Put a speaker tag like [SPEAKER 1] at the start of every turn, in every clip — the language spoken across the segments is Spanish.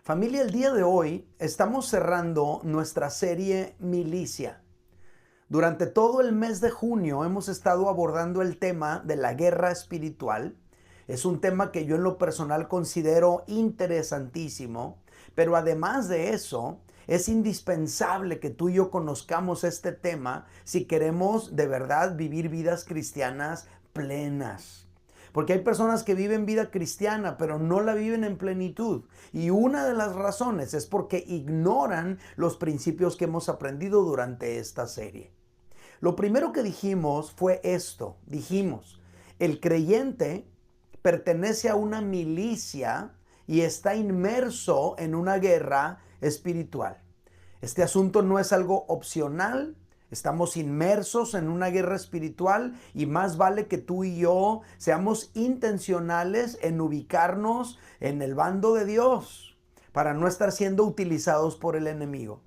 [SPEAKER 1] Familia, el día de hoy estamos cerrando nuestra serie Milicia. Durante todo el mes de junio hemos estado abordando el tema de la guerra espiritual. Es un tema que yo en lo personal considero interesantísimo, pero además de eso, es indispensable que tú y yo conozcamos este tema si queremos de verdad vivir vidas cristianas plenas. Porque hay personas que viven vida cristiana, pero no la viven en plenitud. Y una de las razones es porque ignoran los principios que hemos aprendido durante esta serie. Lo primero que dijimos fue esto. Dijimos, el creyente pertenece a una milicia y está inmerso en una guerra espiritual. Este asunto no es algo opcional. Estamos inmersos en una guerra espiritual y más vale que tú y yo seamos intencionales en ubicarnos en el bando de Dios para no estar siendo utilizados por el enemigo.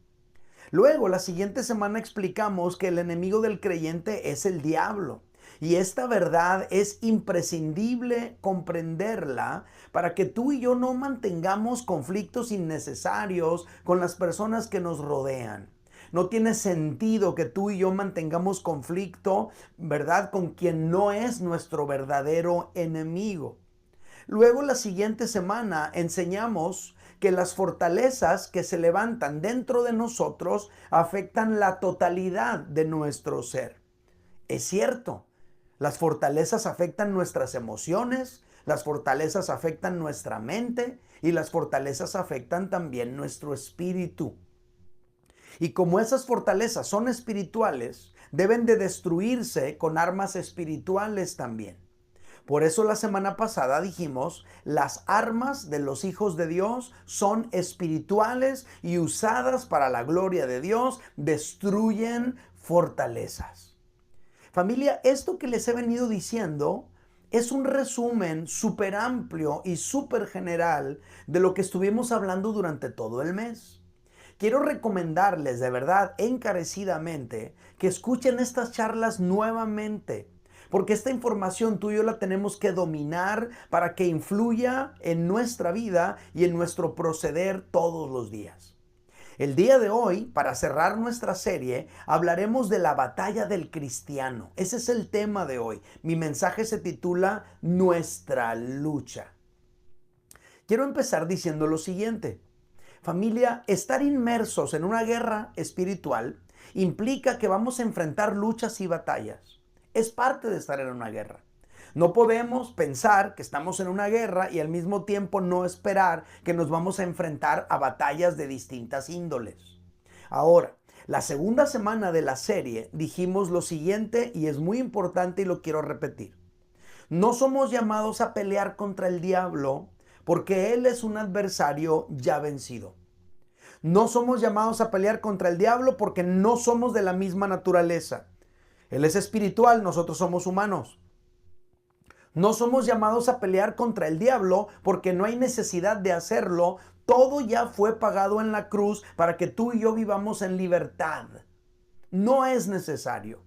[SPEAKER 1] Luego, la siguiente semana explicamos que el enemigo del creyente es el diablo. Y esta verdad es imprescindible comprenderla para que tú y yo no mantengamos conflictos innecesarios con las personas que nos rodean. No tiene sentido que tú y yo mantengamos conflicto, ¿verdad?, con quien no es nuestro verdadero enemigo. Luego, la siguiente semana enseñamos que las fortalezas que se levantan dentro de nosotros afectan la totalidad de nuestro ser. Es cierto, las fortalezas afectan nuestras emociones, las fortalezas afectan nuestra mente y las fortalezas afectan también nuestro espíritu. Y como esas fortalezas son espirituales, deben de destruirse con armas espirituales también. Por eso la semana pasada dijimos, las armas de los hijos de Dios son espirituales y usadas para la gloria de Dios, destruyen fortalezas. Familia, esto que les he venido diciendo es un resumen súper amplio y súper general de lo que estuvimos hablando durante todo el mes. Quiero recomendarles de verdad encarecidamente que escuchen estas charlas nuevamente, porque esta información tú y yo la tenemos que dominar para que influya en nuestra vida y en nuestro proceder todos los días. El día de hoy, para cerrar nuestra serie, hablaremos de la batalla del cristiano. Ese es el tema de hoy. Mi mensaje se titula Nuestra lucha. Quiero empezar diciendo lo siguiente. Familia, estar inmersos en una guerra espiritual implica que vamos a enfrentar luchas y batallas. Es parte de estar en una guerra. No podemos pensar que estamos en una guerra y al mismo tiempo no esperar que nos vamos a enfrentar a batallas de distintas índoles. Ahora, la segunda semana de la serie dijimos lo siguiente y es muy importante y lo quiero repetir. No somos llamados a pelear contra el diablo porque él es un adversario ya vencido. No somos llamados a pelear contra el diablo porque no somos de la misma naturaleza. Él es espiritual, nosotros somos humanos. No somos llamados a pelear contra el diablo porque no hay necesidad de hacerlo. Todo ya fue pagado en la cruz para que tú y yo vivamos en libertad. No es necesario.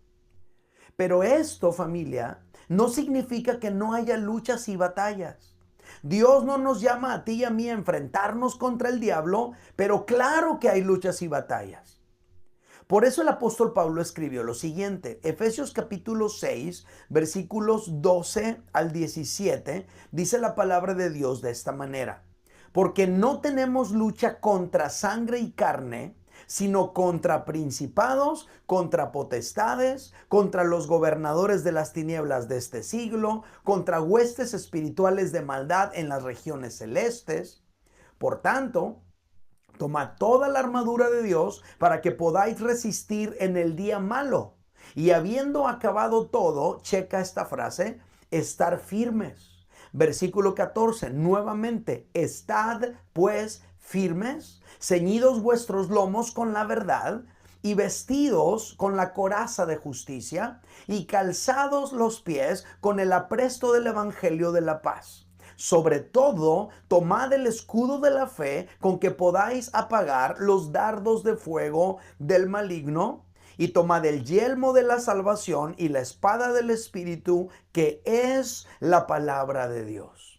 [SPEAKER 1] Pero esto, familia, no significa que no haya luchas y batallas. Dios no nos llama a ti y a mí a enfrentarnos contra el diablo, pero claro que hay luchas y batallas. Por eso el apóstol Pablo escribió lo siguiente, Efesios capítulo 6, versículos 12 al 17, dice la palabra de Dios de esta manera, porque no tenemos lucha contra sangre y carne, sino contra principados, contra potestades, contra los gobernadores de las tinieblas de este siglo, contra huestes espirituales de maldad en las regiones celestes. Por tanto, tomad toda la armadura de Dios para que podáis resistir en el día malo. Y habiendo acabado todo, checa esta frase, estar firmes. Versículo 14, nuevamente, estad pues firmes, ceñidos vuestros lomos con la verdad y vestidos con la coraza de justicia y calzados los pies con el apresto del evangelio de la paz. Sobre todo, tomad el escudo de la fe con que podáis apagar los dardos de fuego del maligno y tomad el yelmo de la salvación y la espada del Espíritu, que es la palabra de Dios.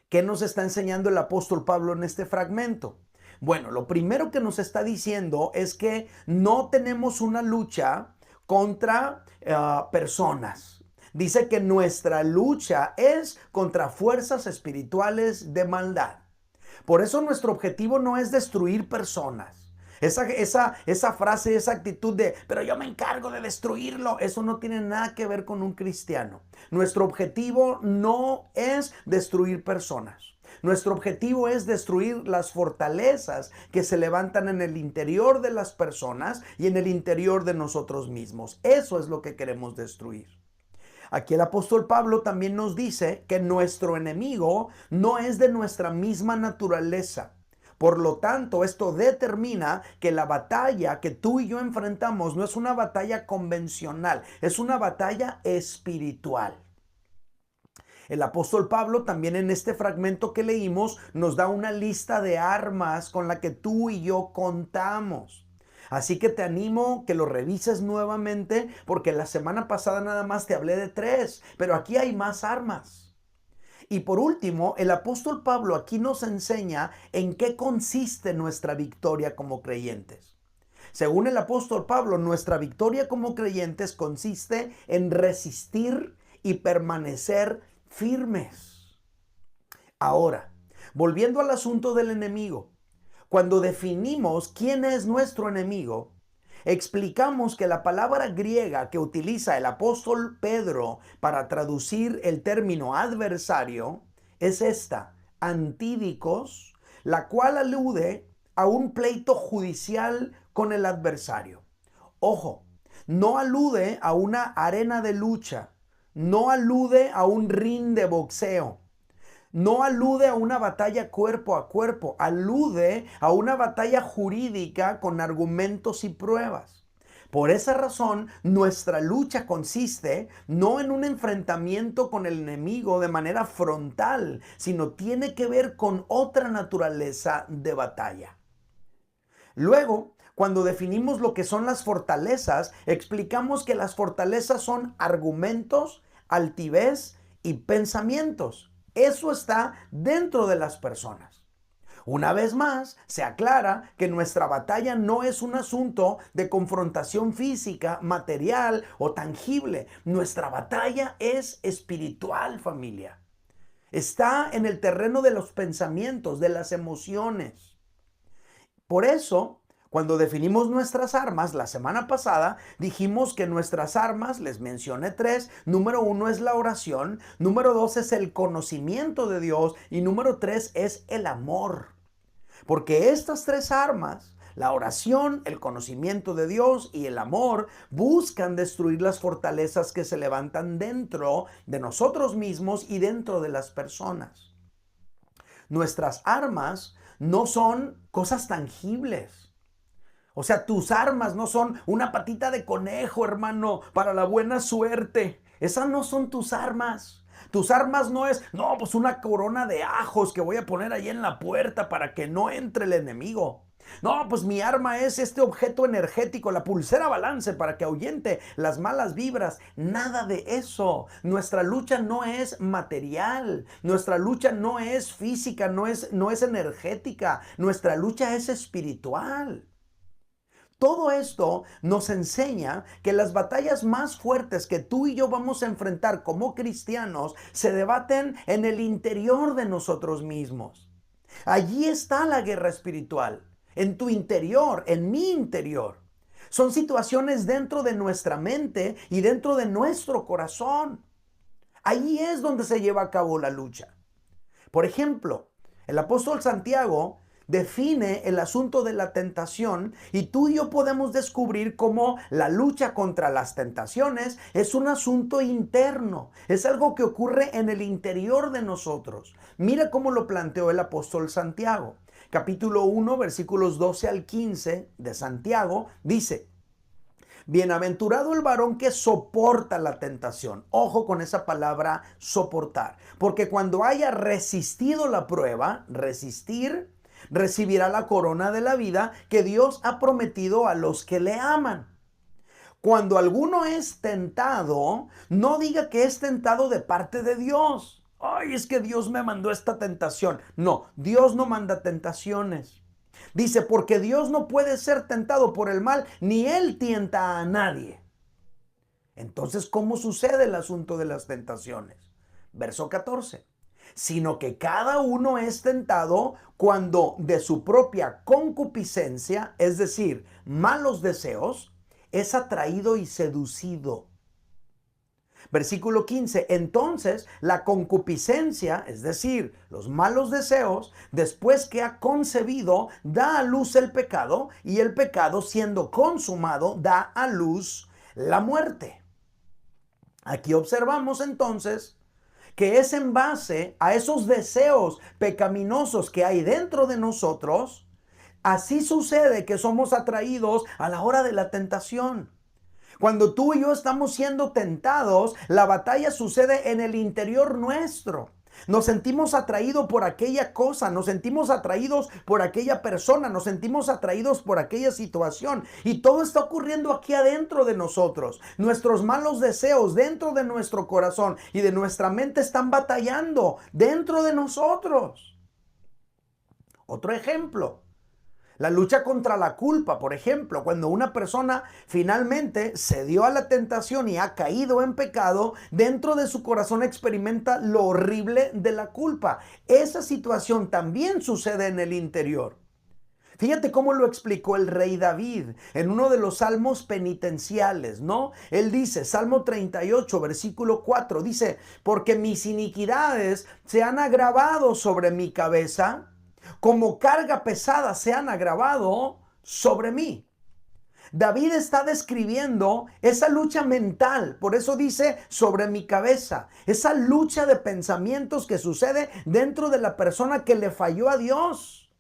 [SPEAKER 1] ¿Qué nos está enseñando el apóstol Pablo en este fragmento? Bueno, lo primero que nos está diciendo es que no tenemos una lucha contra personas. Dice que nuestra lucha es contra fuerzas espirituales de maldad. Por eso nuestro objetivo no es destruir personas. Esa frase, esa actitud de, pero yo me encargo de destruirlo, eso no tiene nada que ver con un cristiano. Nuestro objetivo no es destruir personas. Nuestro objetivo es destruir las fortalezas que se levantan en el interior de las personas y en el interior de nosotros mismos. Eso es lo que queremos destruir. Aquí el apóstol Pablo también nos dice que nuestro enemigo no es de nuestra misma naturaleza. Por lo tanto, esto determina que la batalla que tú y yo enfrentamos no es una batalla convencional, es una batalla espiritual. El apóstol Pablo también en este fragmento que leímos nos da una lista de armas con la que tú y yo contamos. Así que te animo que lo revises nuevamente porque la semana pasada nada más te hablé de 3, pero aquí hay más armas. Y por último, el apóstol Pablo aquí nos enseña en qué consiste nuestra victoria como creyentes. Según el apóstol Pablo, nuestra victoria como creyentes consiste en resistir y permanecer firmes. Ahora, volviendo al asunto del enemigo, cuando definimos quién es nuestro enemigo, explicamos que la palabra griega que utiliza el apóstol Pedro para traducir el término adversario es esta, antídicos, la cual alude a un pleito judicial con el adversario. Ojo, no alude a una arena de lucha, no alude a un ring de boxeo. No alude a una batalla cuerpo a cuerpo, alude a una batalla jurídica con argumentos y pruebas. Por esa razón, nuestra lucha consiste no en un enfrentamiento con el enemigo de manera frontal, sino tiene que ver con otra naturaleza de batalla. Luego, cuando definimos lo que son las fortalezas, explicamos que las fortalezas son argumentos, altivez y pensamientos. Eso está dentro de las personas. Una vez más, se aclara que nuestra batalla no es un asunto de confrontación física, material o tangible. Nuestra batalla es espiritual, familia. Está en el terreno de los pensamientos, de las emociones. Por eso, cuando definimos nuestras armas, la semana pasada dijimos que nuestras armas, les mencioné 3, número 1 es la oración, número 2 es el conocimiento de Dios y número 3 es el amor. Porque estas 3 armas, la oración, el conocimiento de Dios y el amor, buscan destruir las fortalezas que se levantan dentro de nosotros mismos y dentro de las personas. Nuestras armas no son cosas tangibles. O sea, tus armas no son una patita de conejo, hermano, para la buena suerte. Esas no son tus armas. Tus armas no es, no, pues una corona de ajos que voy a poner ahí en la puerta para que no entre el enemigo. No, pues mi arma es este objeto energético, la pulsera balance para que ahuyente las malas vibras. Nada de eso. Nuestra lucha no es material. Nuestra lucha no es física, no es energética. Nuestra lucha es espiritual. Todo esto nos enseña que las batallas más fuertes que tú y yo vamos a enfrentar como cristianos se debaten en el interior de nosotros mismos. Allí está la guerra espiritual, en tu interior, en mi interior. Son situaciones dentro de nuestra mente y dentro de nuestro corazón. Allí es donde se lleva a cabo la lucha. Por ejemplo, el apóstol Santiago define el asunto de la tentación y tú y yo podemos descubrir cómo la lucha contra las tentaciones es un asunto interno, es algo que ocurre en el interior de nosotros. Mira cómo lo planteó el apóstol Santiago. Capítulo 1, versículos 12 al 15 de Santiago dice: bienaventurado el varón que soporta la tentación. Ojo con esa palabra soportar, porque cuando haya resistido la prueba, resistir, recibirá la corona de la vida que Dios ha prometido a los que le aman. Cuando alguno es tentado, no diga que es tentado de parte de Dios. ay, es que Dios me mandó esta tentación. No, Dios no manda tentaciones. Dice, porque Dios no puede ser tentado por el mal, ni Él tienta a nadie. Entonces, ¿cómo sucede el asunto de las tentaciones? Verso 14. Sino que cada uno es tentado cuando de su propia concupiscencia, es decir, malos deseos, es atraído y seducido. Versículo 15, entonces la concupiscencia, es decir, los malos deseos, después que ha concebido, da a luz el pecado, y el pecado, siendo consumado, da a luz la muerte. Aquí observamos entonces que es en base a esos deseos pecaminosos que hay dentro de nosotros, así sucede que somos atraídos a la hora de la tentación. Cuando tú y yo estamos siendo tentados, la batalla sucede en el interior nuestro. Nos sentimos atraídos por aquella cosa, nos sentimos atraídos por aquella persona, nos sentimos atraídos por aquella situación. Y todo está ocurriendo aquí adentro de nosotros. Nuestros malos deseos dentro de nuestro corazón y de nuestra mente están batallando dentro de nosotros. Otro ejemplo. La lucha contra la culpa, por ejemplo, cuando una persona finalmente se dio a la tentación y ha caído en pecado, dentro de su corazón experimenta lo horrible de la culpa. Esa situación también sucede en el interior. Fíjate cómo lo explicó el rey David en uno de los salmos penitenciales, ¿no? Él dice, Salmo 38, versículo 4, dice, porque mis iniquidades se han agravado sobre mi cabeza, como carga pesada se han agravado sobre mí. David está describiendo esa lucha mental, por eso dice sobre mi cabeza, esa lucha de pensamientos que sucede dentro de la persona que le falló a Dios.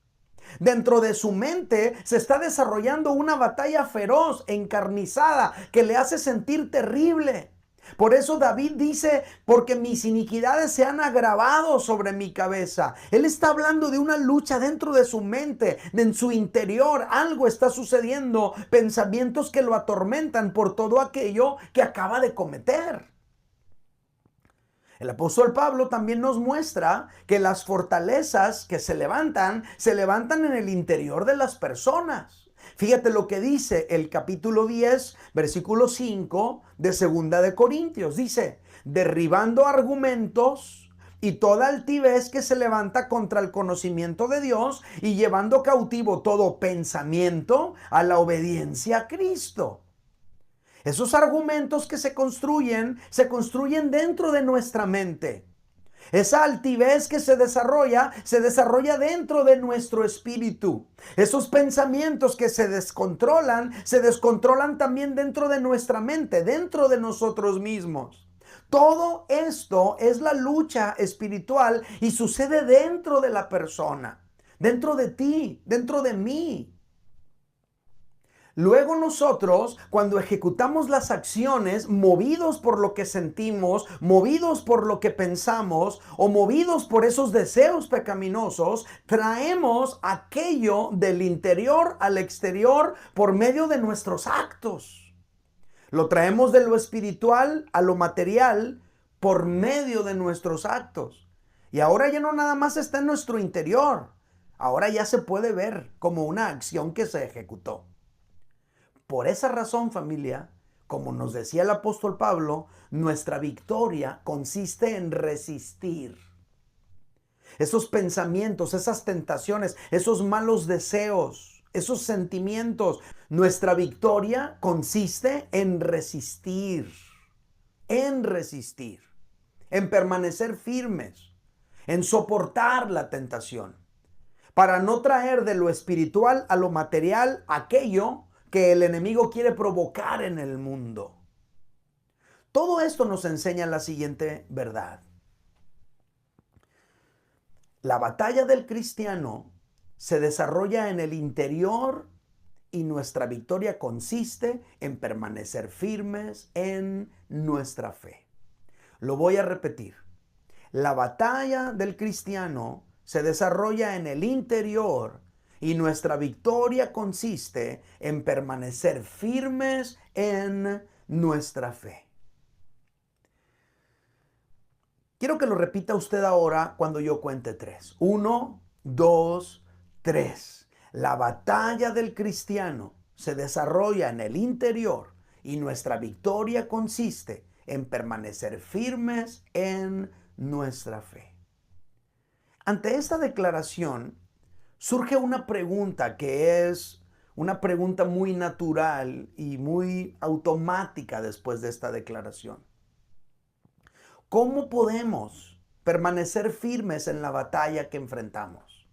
[SPEAKER 1] Dentro de su mente se está desarrollando una batalla feroz, encarnizada, que le hace sentir terrible. Por eso David dice, porque mis iniquidades se han agravado sobre mi cabeza. Él está hablando de una lucha dentro de su mente, en su interior. Algo está sucediendo, pensamientos que lo atormentan por todo aquello que acaba de cometer. El apóstol Pablo también nos muestra que las fortalezas que se levantan en el interior de las personas. Fíjate lo que dice el capítulo 10, versículo 5 de Segunda de Corintios. Dice, derribando argumentos y toda altivez que se levanta contra el conocimiento de Dios y llevando cautivo todo pensamiento a la obediencia a Cristo. Esos argumentos que se construyen dentro de nuestra mente. Esa altivez que se desarrolla dentro de nuestro espíritu. Esos pensamientos que se descontrolan también dentro de nuestra mente, dentro de nosotros mismos. Todo esto es la lucha espiritual y sucede dentro de la persona, dentro de ti, dentro de mí. Luego nosotros, cuando ejecutamos las acciones, movidos por lo que sentimos, movidos por lo que pensamos o movidos por esos deseos pecaminosos, traemos aquello del interior al exterior por medio de nuestros actos. Lo traemos de lo espiritual a lo material por medio de nuestros actos. Y ahora ya no nada más está en nuestro interior, ahora ya se puede ver como una acción que se ejecutó. Por esa razón, familia, como nos decía el apóstol Pablo, nuestra victoria consiste en resistir esos pensamientos, esas tentaciones, esos malos deseos, esos sentimientos. Nuestra victoria consiste en resistir, en permanecer firmes, en soportar la tentación, para no traer de lo espiritual a lo material aquello que el enemigo quiere provocar en el mundo. Todo esto nos enseña la siguiente verdad. La batalla del cristiano se desarrolla en el interior y nuestra victoria consiste en permanecer firmes en nuestra fe. Lo voy a repetir. La batalla del cristiano se desarrolla en el interior y nuestra victoria consiste en permanecer firmes en nuestra fe. Quiero que lo repita usted ahora cuando yo cuente tres. Uno, dos, tres. La batalla del cristiano se desarrolla en el interior y nuestra victoria consiste en permanecer firmes en nuestra fe. Ante esta declaración surge una pregunta que es una pregunta muy natural y muy automática después de esta declaración. ¿Cómo podemos permanecer firmes en la batalla que enfrentamos?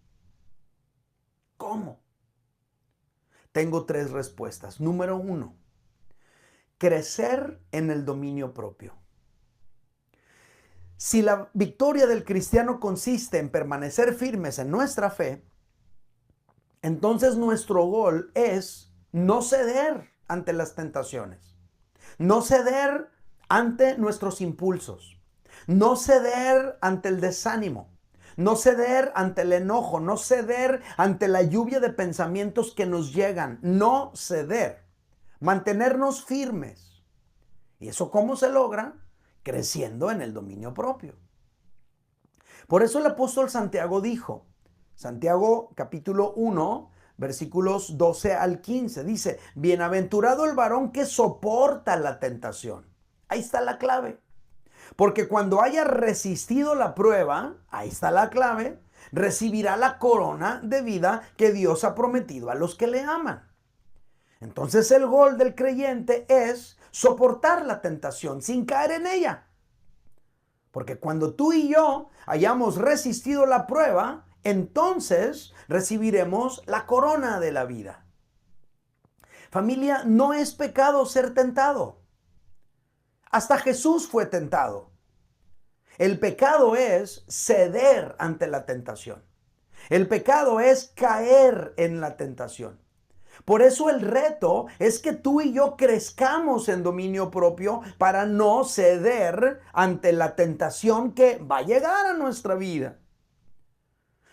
[SPEAKER 1] ¿Cómo? Tengo tres respuestas. Número uno, crecer en el dominio propio. Si la victoria del cristiano consiste en permanecer firmes en nuestra fe, entonces nuestro gol es no ceder ante las tentaciones, no ceder ante nuestros impulsos, no ceder ante el desánimo, no ceder ante el enojo, no ceder ante la lluvia de pensamientos que nos llegan, no ceder, mantenernos firmes. ¿Y eso cómo se logra? Creciendo en el dominio propio. Por eso el apóstol Santiago dijo, Santiago capítulo 1, versículos 12 al 15, dice, bienaventurado el varón que soporta la tentación. Ahí está la clave. Porque cuando haya resistido la prueba, ahí está la clave, recibirá la corona de vida que Dios ha prometido a los que le aman. Entonces el gol del creyente es soportar la tentación sin caer en ella. Porque cuando tú y yo hayamos resistido la prueba, entonces recibiremos la corona de la vida. Familia, no es pecado ser tentado. Hasta Jesús fue tentado. El pecado es ceder ante la tentación. El pecado es caer en la tentación. Por eso el reto es que tú y yo crezcamos en dominio propio para no ceder ante la tentación que va a llegar a nuestra vida.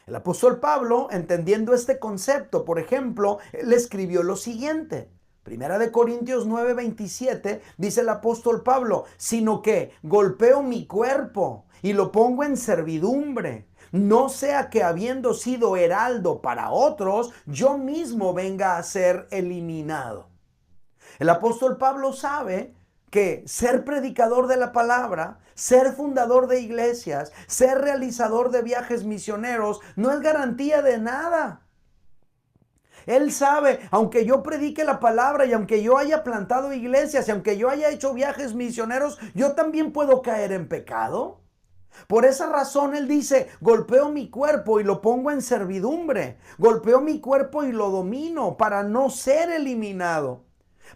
[SPEAKER 1] El apóstol Pablo, entendiendo este concepto, por ejemplo, él escribió lo siguiente. Primera de Corintios 9:27 dice el apóstol Pablo, sino que golpeo mi cuerpo y lo pongo en servidumbre. No sea que habiendo sido heraldo para otros, yo mismo venga a ser eliminado. El apóstol Pablo sabe que ser predicador de la palabra, ser fundador de iglesias, ser realizador de viajes misioneros, no es garantía de nada. Él sabe, aunque yo predique la palabra y aunque yo haya plantado iglesias y aunque yo haya hecho viajes misioneros, yo también puedo caer en pecado. Por esa razón él dice, golpeo mi cuerpo y lo pongo en servidumbre. Golpeo mi cuerpo y lo domino para no ser eliminado.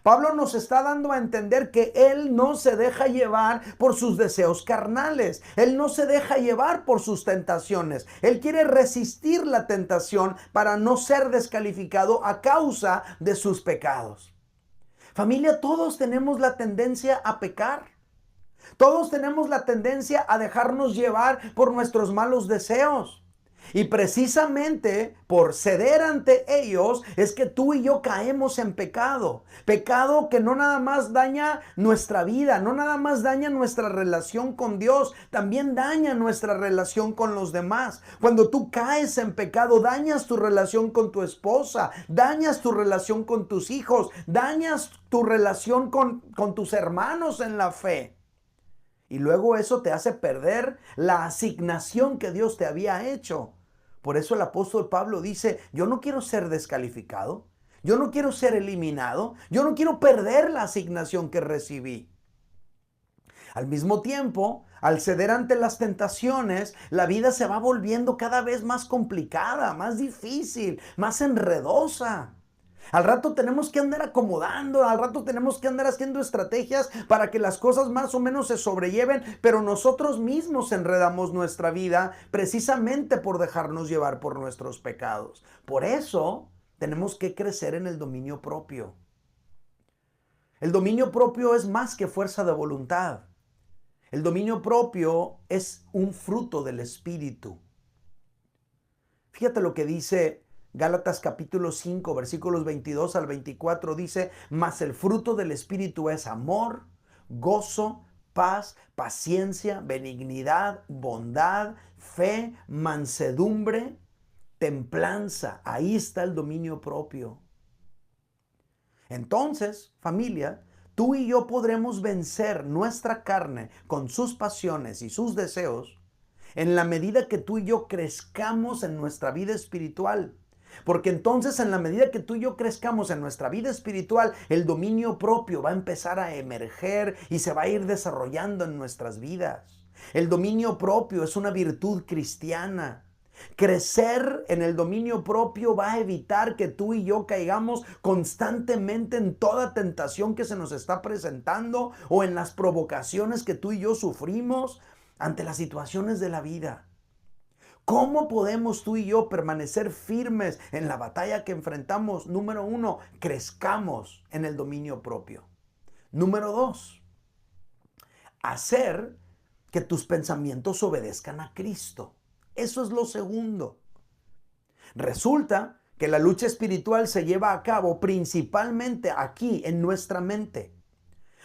[SPEAKER 1] Pablo nos está dando a entender que él no se deja llevar por sus deseos carnales. Él no se deja llevar por sus tentaciones. Él quiere resistir la tentación para no ser descalificado a causa de sus pecados. Familia, todos tenemos la tendencia a pecar. Todos tenemos la tendencia a dejarnos llevar por nuestros malos deseos. Y precisamente por ceder ante ellos es que tú y yo caemos en pecado. Pecado que no nada más daña nuestra vida, no nada más daña nuestra relación con Dios, también daña nuestra relación con los demás. Cuando tú caes en pecado, dañas tu relación con tu esposa, dañas tu relación con tus hijos, dañas tu relación con tus hermanos en la fe. Y luego eso te hace perder la asignación que Dios te había hecho. Por eso el apóstol Pablo dice, yo no quiero ser descalificado, yo no quiero ser eliminado, yo no quiero perder la asignación que recibí. Al mismo tiempo, al ceder ante las tentaciones, la vida se va volviendo cada vez más complicada, más difícil, más enredosa. Al rato tenemos que andar acomodando, al rato tenemos que andar haciendo estrategias para que las cosas más o menos se sobrelleven, pero nosotros mismos enredamos nuestra vida precisamente por dejarnos llevar por nuestros pecados. Por eso tenemos que crecer en el dominio propio. El dominio propio es más que fuerza de voluntad. El dominio propio es un fruto del Espíritu. Fíjate lo que dice Gálatas capítulo 5, versículos 22 al 24, dice, mas el fruto del Espíritu es amor, gozo, paz, paciencia, benignidad, bondad, fe, mansedumbre, templanza. Ahí está el dominio propio. Entonces, familia, tú y yo podremos vencer nuestra carne con sus pasiones y sus deseos en la medida que tú y yo crezcamos en nuestra vida espiritual. Porque entonces en la medida que tú y yo crezcamos en nuestra vida espiritual, el dominio propio va a empezar a emerger y se va a ir desarrollando en nuestras vidas. El dominio propio es una virtud cristiana. Crecer en el dominio propio va a evitar que tú y yo caigamos constantemente en toda tentación que se nos está presentando o en las provocaciones que tú y yo sufrimos ante las situaciones de la vida. ¿Cómo podemos tú y yo permanecer firmes en la batalla que enfrentamos? Número 1, crezcamos en el dominio propio. Número 2, hacer que tus pensamientos obedezcan a Cristo. Eso es lo segundo. Resulta que la lucha espiritual se lleva a cabo principalmente aquí en nuestra mente.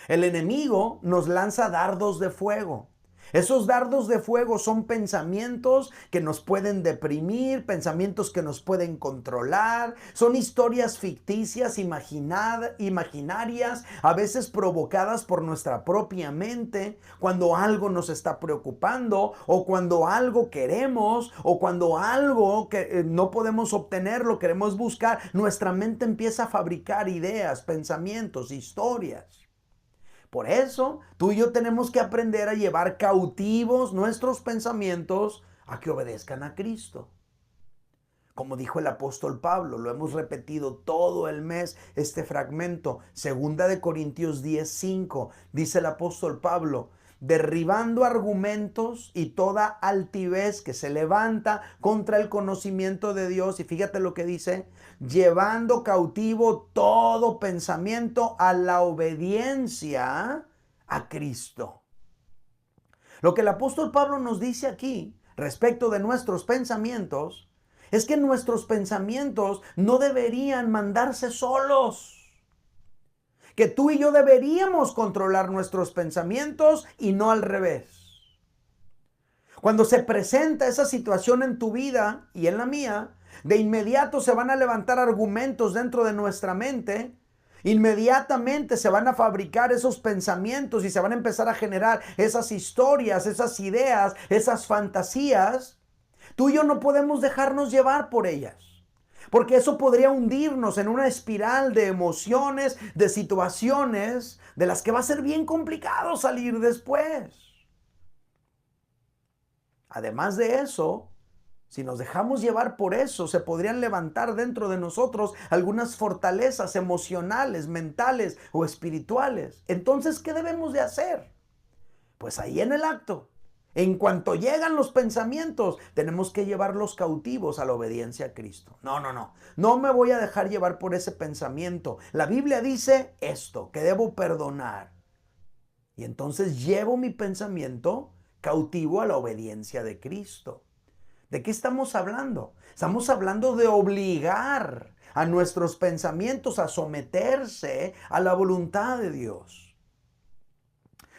[SPEAKER 1] El enemigo nos lanza dardos de fuego. Esos dardos de fuego son pensamientos que nos pueden deprimir, pensamientos que nos pueden controlar, son historias ficticias, imaginarias, a veces provocadas por nuestra propia mente, cuando algo nos está preocupando o cuando algo queremos o cuando algo que no podemos obtener, lo queremos buscar, nuestra mente empieza a fabricar ideas, pensamientos, historias. Por eso, tú y yo tenemos que aprender a llevar cautivos nuestros pensamientos a que obedezcan a Cristo. Como dijo el apóstol Pablo, lo hemos repetido todo el mes, este fragmento, 2 Corintios 10:5, dice el apóstol Pablo, derribando argumentos y toda altivez que se levanta contra el conocimiento de Dios. Y fíjate lo que dice, llevando cautivo todo pensamiento a la obediencia a Cristo. Lo que el apóstol Pablo nos dice aquí respecto de nuestros pensamientos es que nuestros pensamientos no deberían mandarse solos. Que tú y yo deberíamos controlar nuestros pensamientos y no al revés. Cuando se presenta esa situación en tu vida y en la mía, de inmediato se van a levantar argumentos dentro de nuestra mente, inmediatamente se van a fabricar esos pensamientos y se van a empezar a generar esas historias, esas ideas, esas fantasías. Tú y yo no podemos dejarnos llevar por ellas. Porque eso podría hundirnos en una espiral de emociones, de situaciones de las que va a ser bien complicado salir después. Además de eso, si nos dejamos llevar por eso, se podrían levantar dentro de nosotros algunas fortalezas emocionales, mentales o espirituales. Entonces, ¿qué debemos de hacer? Pues ahí en el acto. En cuanto llegan los pensamientos, tenemos que llevarlos cautivos a la obediencia a Cristo. No me voy a dejar llevar por ese pensamiento. La Biblia dice esto, que debo perdonar. Y entonces llevo mi pensamiento cautivo a la obediencia de Cristo. ¿De qué estamos hablando? Estamos hablando de obligar a nuestros pensamientos a someterse a la voluntad de Dios.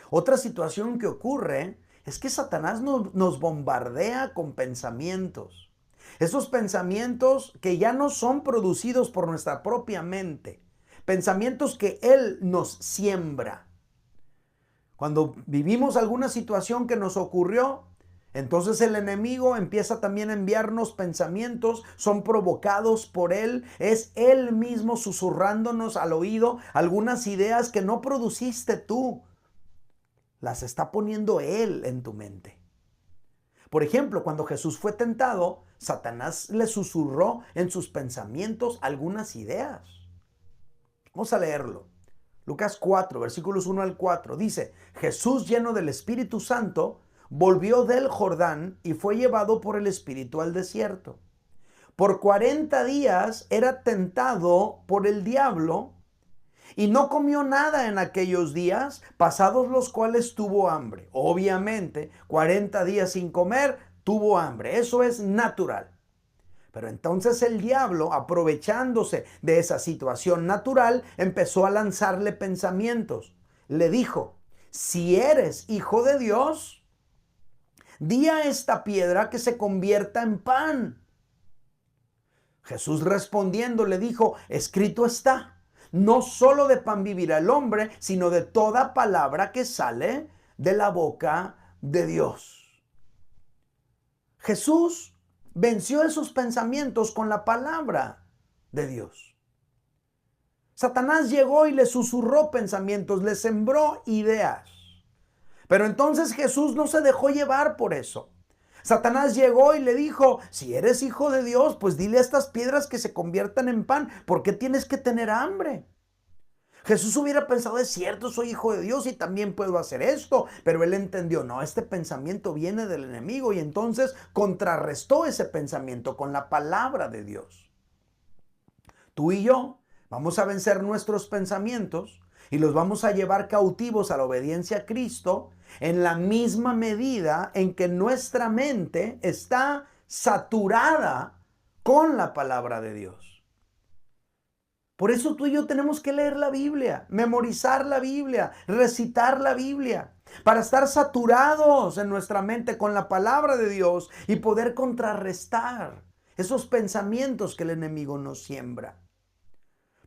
[SPEAKER 1] Otra situación que ocurre es que Satanás nos bombardea con pensamientos. Esos pensamientos que ya no son producidos por nuestra propia mente. Pensamientos que Él nos siembra. Cuando vivimos alguna situación que nos ocurrió, entonces el enemigo empieza también a enviarnos pensamientos, son provocados por él, es él mismo susurrándonos al oído algunas ideas que no produciste tú. Las está poniendo él en tu mente. Por ejemplo, cuando Jesús fue tentado, Satanás le susurró en sus pensamientos algunas ideas. Vamos a leerlo. Lucas 4, versículos 1 al 4. Dice, Jesús lleno del Espíritu Santo, volvió del Jordán y fue llevado por el Espíritu al desierto. Por 40 días era tentado por el diablo y no comió nada en aquellos días, pasados los cuales tuvo hambre. Obviamente, 40 días sin comer, tuvo hambre. Eso es natural. Pero entonces el diablo, aprovechándose de esa situación natural, empezó a lanzarle pensamientos. Le dijo, si eres hijo de Dios, di a esta piedra que se convierta en pan. Jesús respondiendo le dijo, escrito está, no solo de pan vivirá el hombre, sino de toda palabra que sale de la boca de Dios. Jesús venció esos pensamientos con la palabra de Dios. Satanás llegó y le susurró pensamientos, le sembró ideas. Pero entonces Jesús no se dejó llevar por eso. Satanás llegó y le dijo, si eres hijo de Dios, pues dile a estas piedras que se conviertan en pan. ¿Por qué tienes que tener hambre? Jesús hubiera pensado, es cierto, soy hijo de Dios y también puedo hacer esto. Pero él entendió, no, este pensamiento viene del enemigo, y entonces contrarrestó ese pensamiento con la palabra de Dios. Tú y yo vamos a vencer nuestros pensamientos y los vamos a llevar cautivos a la obediencia a Cristo en la misma medida en que nuestra mente está saturada con la palabra de Dios. Por eso tú y yo tenemos que leer la Biblia, memorizar la Biblia, recitar la Biblia, para estar saturados en nuestra mente con la palabra de Dios y poder contrarrestar esos pensamientos que el enemigo nos siembra.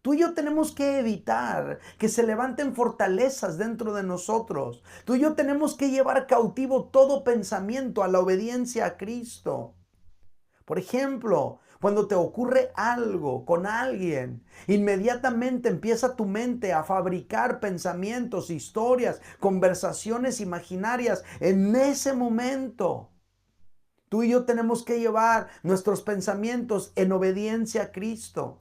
[SPEAKER 1] Tú y yo tenemos que evitar que se levanten fortalezas dentro de nosotros. Tú y yo tenemos que llevar cautivo todo pensamiento a la obediencia a Cristo. Por ejemplo, cuando te ocurre algo con alguien, inmediatamente empieza tu mente a fabricar pensamientos, historias, conversaciones imaginarias en ese momento. Tú y yo tenemos que llevar nuestros pensamientos en obediencia a Cristo.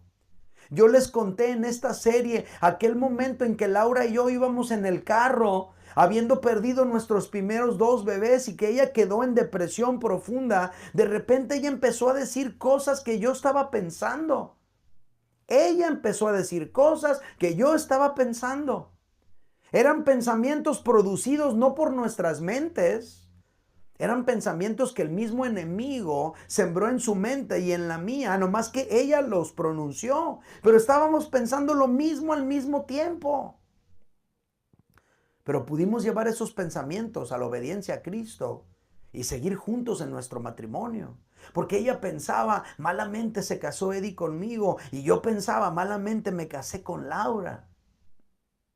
[SPEAKER 1] Yo les conté en esta serie aquel momento en que Laura y yo íbamos en el carro, habiendo perdido nuestros primeros 2 bebés, y que ella quedó en depresión profunda. De repente ella empezó a decir cosas que yo estaba pensando. Ella empezó a decir cosas que yo estaba pensando. Eran pensamientos producidos no por nuestras mentes. Eran pensamientos que el mismo enemigo sembró en su mente y en la mía, nomás que ella los pronunció. Pero estábamos pensando lo mismo al mismo tiempo. Pero pudimos llevar esos pensamientos a la obediencia a Cristo y seguir juntos en nuestro matrimonio. Porque ella pensaba, malamente se casó Eddie conmigo, y yo pensaba, malamente me casé con Laura.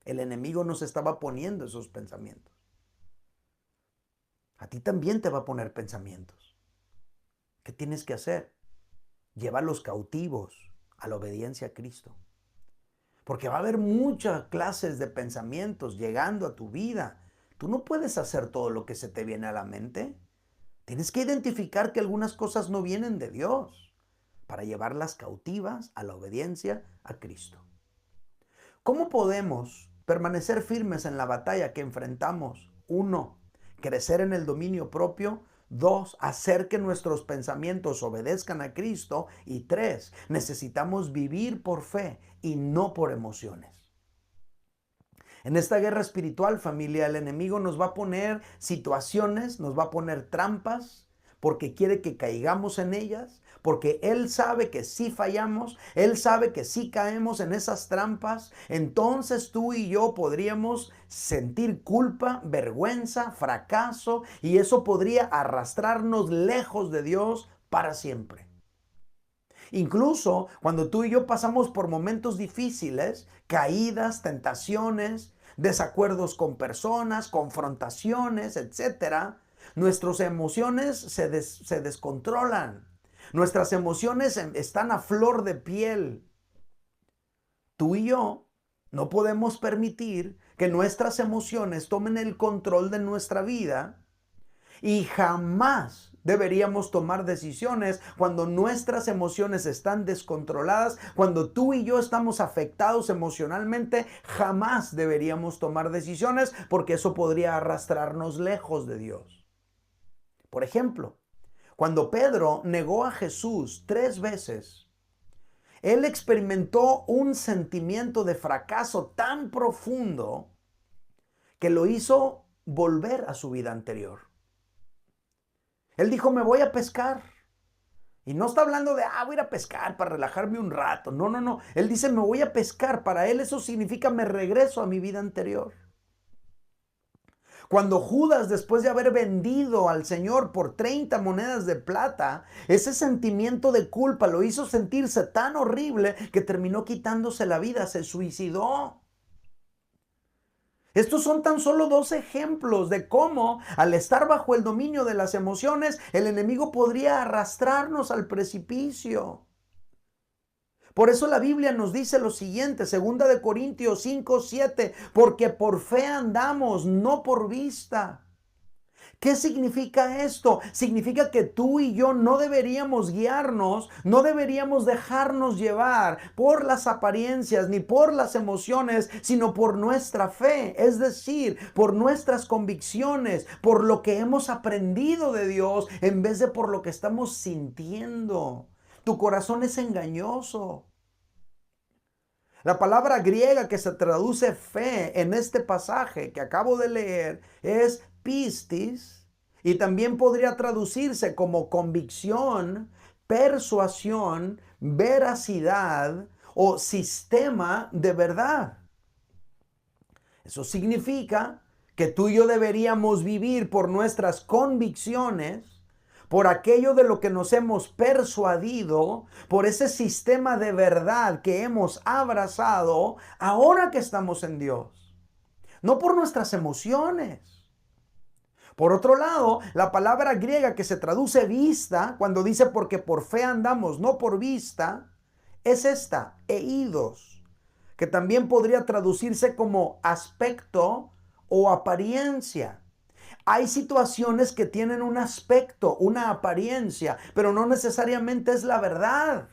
[SPEAKER 1] El enemigo nos estaba poniendo esos pensamientos. A ti también te va a poner pensamientos. ¿Qué tienes que hacer? Llevarlos cautivos a la obediencia a Cristo. Porque va a haber muchas clases de pensamientos llegando a tu vida. Tú no puedes hacer todo lo que se te viene a la mente. Tienes que identificar que algunas cosas no vienen de Dios para llevarlas cautivas a la obediencia a Cristo. ¿Cómo podemos permanecer firmes en la batalla que enfrentamos? 1, crecer en el dominio propio. 2, hacer que nuestros pensamientos obedezcan a Cristo. Y 3, necesitamos vivir por fe y no por emociones. En esta guerra espiritual, familia, el enemigo nos va a poner situaciones, nos va a poner trampas, porque quiere que caigamos en ellas, porque Él sabe que si fallamos, Él sabe que si caemos en esas trampas, entonces tú y yo podríamos sentir culpa, vergüenza, fracaso, y eso podría arrastrarnos lejos de Dios para siempre. Incluso cuando tú y yo pasamos por momentos difíciles, caídas, tentaciones, desacuerdos con personas, confrontaciones, etcétera, nuestras emociones se descontrolan. Nuestras emociones están a flor de piel. Tú y yo no podemos permitir que nuestras emociones tomen el control de nuestra vida, y jamás deberíamos tomar decisiones cuando nuestras emociones están descontroladas. Cuando tú y yo estamos afectados emocionalmente, jamás deberíamos tomar decisiones, porque eso podría arrastrarnos lejos de Dios. Por ejemplo, cuando Pedro negó a Jesús 3 veces, él experimentó un sentimiento de fracaso tan profundo que lo hizo volver a su vida anterior. Él dijo, me voy a pescar. Y no está hablando de, voy a ir a pescar para relajarme un rato. No, no, no. Él dice, me voy a pescar. Para él eso significa me regreso a mi vida anterior. Cuando Judas, después de haber vendido al Señor por 30 monedas de plata, ese sentimiento de culpa lo hizo sentirse tan horrible que terminó quitándose la vida, se suicidó. Estos son tan solo 2 ejemplos de cómo, al estar bajo el dominio de las emociones, el enemigo podría arrastrarnos al precipicio. Por eso la Biblia nos dice lo siguiente, 2 Corintios 5:7, porque por fe andamos, no por vista. ¿Qué significa esto? Significa que tú y yo no deberíamos guiarnos, no deberíamos dejarnos llevar por las apariencias ni por las emociones, sino por nuestra fe, es decir, por nuestras convicciones, por lo que hemos aprendido de Dios, en vez de por lo que estamos sintiendo. Tu corazón es engañoso. La palabra griega que se traduce fe en este pasaje que acabo de leer es pistis, y también podría traducirse como convicción, persuasión, veracidad o sistema de verdad. Eso significa que tú y yo deberíamos vivir por nuestras convicciones, por aquello de lo que nos hemos persuadido, por ese sistema de verdad que hemos abrazado ahora que estamos en Dios, no por nuestras emociones. Por otro lado, la palabra griega que se traduce vista, cuando dice porque por fe andamos, no por vista, es esta, eidos, que también podría traducirse como aspecto o apariencia. Hay situaciones que tienen un aspecto, una apariencia, pero no necesariamente es la verdad.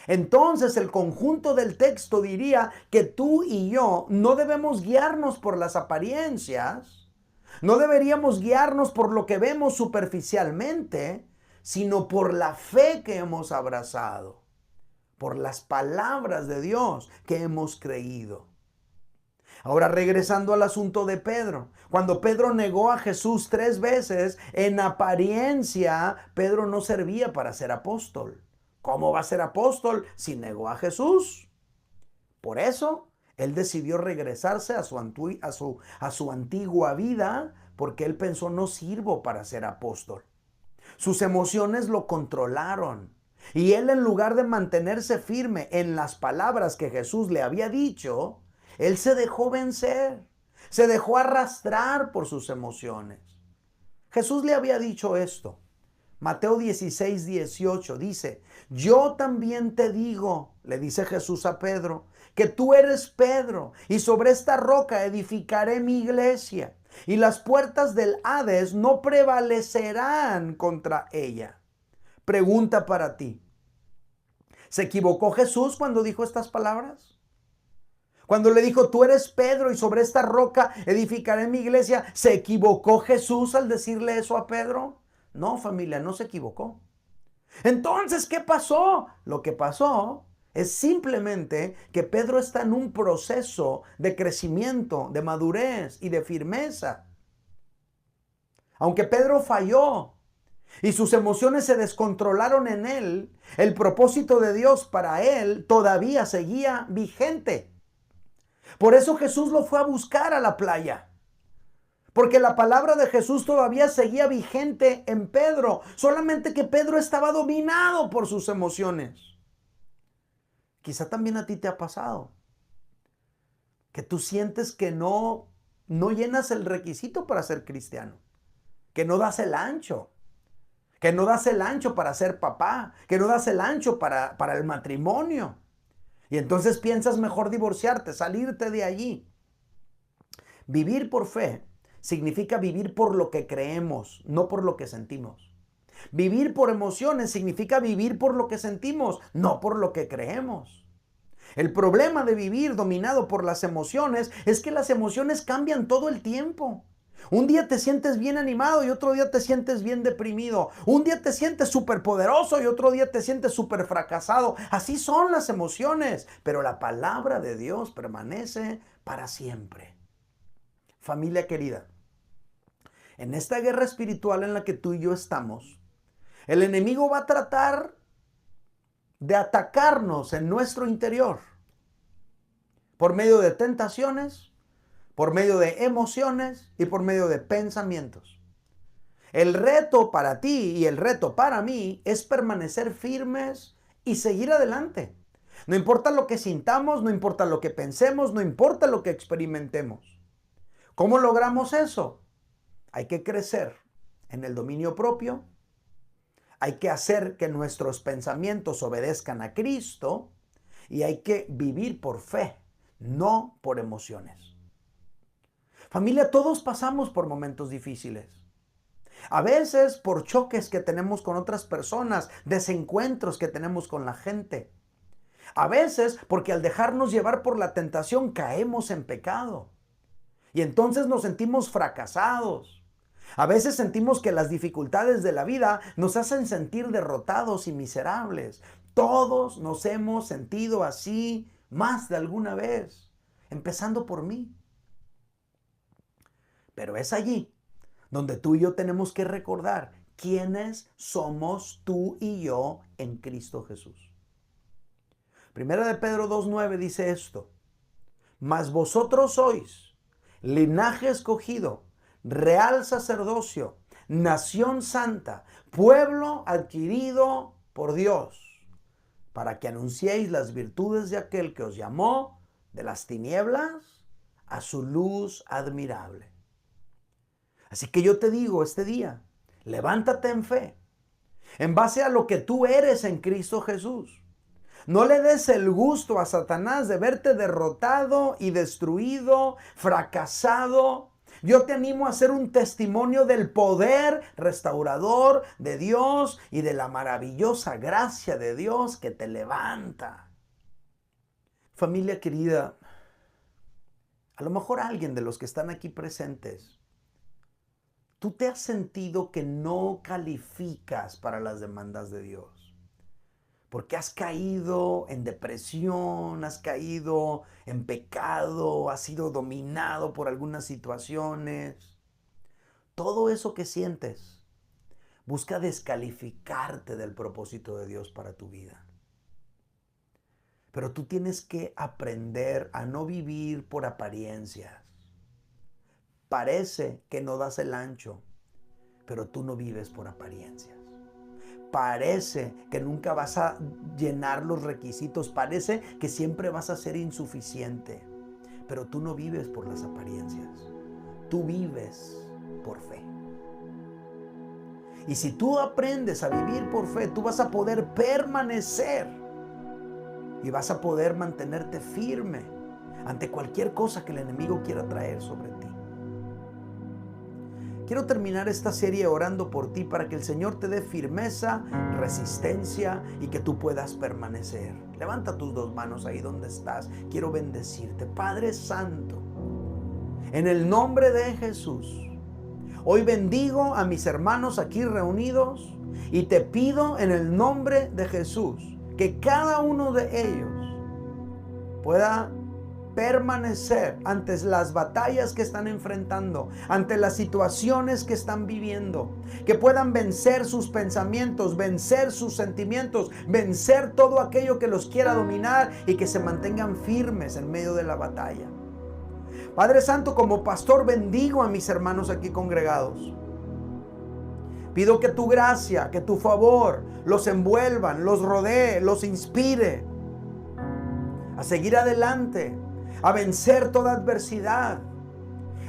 [SPEAKER 1] Entonces el conjunto del texto diría que tú y yo no debemos guiarnos por las apariencias, no deberíamos guiarnos por lo que vemos superficialmente, sino por la fe que hemos abrazado, por las palabras de Dios que hemos creído. Ahora regresando al asunto de Pedro. Cuando Pedro negó a Jesús 3 veces, en apariencia, Pedro no servía para ser apóstol. ¿Cómo va a ser apóstol si negó a Jesús? Por eso, él decidió regresarse a su antigua vida, porque él pensó, no sirvo para ser apóstol. Sus emociones lo controlaron. Y él, en lugar de mantenerse firme en las palabras que Jesús le había dicho, él se dejó vencer, se dejó arrastrar por sus emociones. Jesús le había dicho esto. Mateo 16:18 dice, yo también te digo, le dice Jesús a Pedro, que tú eres Pedro, y sobre esta roca edificaré mi iglesia, y las puertas del Hades no prevalecerán contra ella. Pregunta para ti, ¿se equivocó Jesús cuando dijo estas palabras? Cuando le dijo, tú eres Pedro y sobre esta roca edificaré mi iglesia, ¿se equivocó Jesús al decirle eso a Pedro? No, familia, no se equivocó. Entonces, ¿qué pasó? Lo que pasó es simplemente que Pedro está en un proceso de crecimiento, de madurez y de firmeza. Aunque Pedro falló y sus emociones se descontrolaron en él, el propósito de Dios para él todavía seguía vigente. Por eso Jesús lo fue a buscar a la playa. Porque la palabra de Jesús todavía seguía vigente en Pedro. Solamente que Pedro estaba dominado por sus emociones. Quizá también a ti te ha pasado. Que tú sientes que no llenas el requisito para ser cristiano. Que no das el ancho. Que no das el ancho para ser papá. Que no das el ancho para el matrimonio. Y entonces piensas mejor divorciarte, salirte de allí. Vivir por fe significa vivir por lo que creemos, no por lo que sentimos. Vivir por emociones significa vivir por lo que sentimos, no por lo que creemos. El problema de vivir dominado por las emociones es que las emociones cambian todo el tiempo. Un día te sientes bien animado y otro día te sientes bien deprimido. Un día te sientes súper poderoso y otro día te sientes súper fracasado. Así son las emociones, pero la palabra de Dios permanece para siempre. Familia querida, en esta guerra espiritual en la que tú y yo estamos, el enemigo va a tratar de atacarnos en nuestro interior por medio de tentaciones, por medio de emociones y por medio de pensamientos. El reto para ti y el reto para mí es permanecer firmes y seguir adelante. No importa lo que sintamos, no importa lo que pensemos, no importa lo que experimentemos. ¿Cómo logramos eso? Hay que crecer en el dominio propio. Hay que hacer que nuestros pensamientos obedezcan a Cristo y hay que vivir por fe, no por emociones. Familia, todos pasamos por momentos difíciles. A veces por choques que tenemos con otras personas, desencuentros que tenemos con la gente. A veces porque al dejarnos llevar por la tentación caemos en pecado. Y entonces nos sentimos fracasados. A veces sentimos que las dificultades de la vida nos hacen sentir derrotados y miserables. Todos nos hemos sentido así más de alguna vez, empezando por mí. Pero es allí donde tú y yo tenemos que recordar quiénes somos tú y yo en Cristo Jesús. Primera de Pedro 2:9 dice esto: mas vosotros sois linaje escogido, real sacerdocio, nación santa, pueblo adquirido por Dios, para que anunciéis las virtudes de aquel que os llamó de las tinieblas a su luz admirable. Así que yo te digo este día, levántate en fe, en base a lo que tú eres en Cristo Jesús. No le des el gusto a Satanás de verte derrotado y destruido, fracasado. Yo te animo a ser un testimonio del poder restaurador de Dios y de la maravillosa gracia de Dios que te levanta. Familia querida, a lo mejor alguien de los que están aquí presentes, tú te has sentido que no calificas para las demandas de Dios. Porque has caído en depresión, has caído en pecado, has sido dominado por algunas situaciones. Todo eso que sientes busca descalificarte del propósito de Dios para tu vida. Pero tú tienes que aprender a no vivir por apariencias. Parece que no das el ancho, pero tú no vives por apariencias. Parece que nunca vas a llenar los requisitos, parece que siempre vas a ser insuficiente, pero tú no vives por las apariencias, tú vives por fe. Y si tú aprendes a vivir por fe, tú vas a poder permanecer y vas a poder mantenerte firme ante cualquier cosa que el enemigo quiera traer sobre ti. Quiero terminar esta serie orando por ti para que el Señor te dé firmeza, resistencia y que tú puedas permanecer. Levanta tus dos manos ahí donde estás. Quiero bendecirte. Padre Santo, en el nombre de Jesús, hoy bendigo a mis hermanos aquí reunidos y te pido en el nombre de Jesús que cada uno de ellos pueda permanecer ante las batallas que están enfrentando, ante las situaciones que están viviendo, que puedan vencer sus pensamientos, vencer sus sentimientos, vencer todo aquello que los quiera dominar y que se mantengan firmes en medio de la batalla. Padre Santo, como pastor bendigo a mis hermanos aquí congregados. Pido que tu gracia, que tu favor los envuelvan, los rodee, los inspire a seguir adelante, a vencer toda adversidad,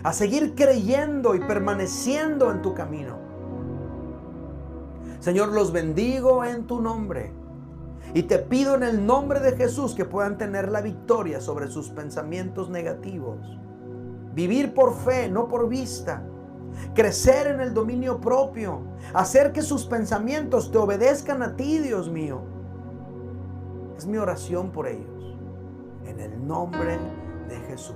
[SPEAKER 1] a seguir creyendo y permaneciendo en tu camino. Señor, los bendigo en tu nombre y te pido en el nombre de Jesús que puedan tener la victoria sobre sus pensamientos negativos. Vivir por fe, no por vista. Crecer en el dominio propio. Hacer que sus pensamientos te obedezcan a ti, Dios mío. Es mi oración por ellos. En el nombre de Jesús.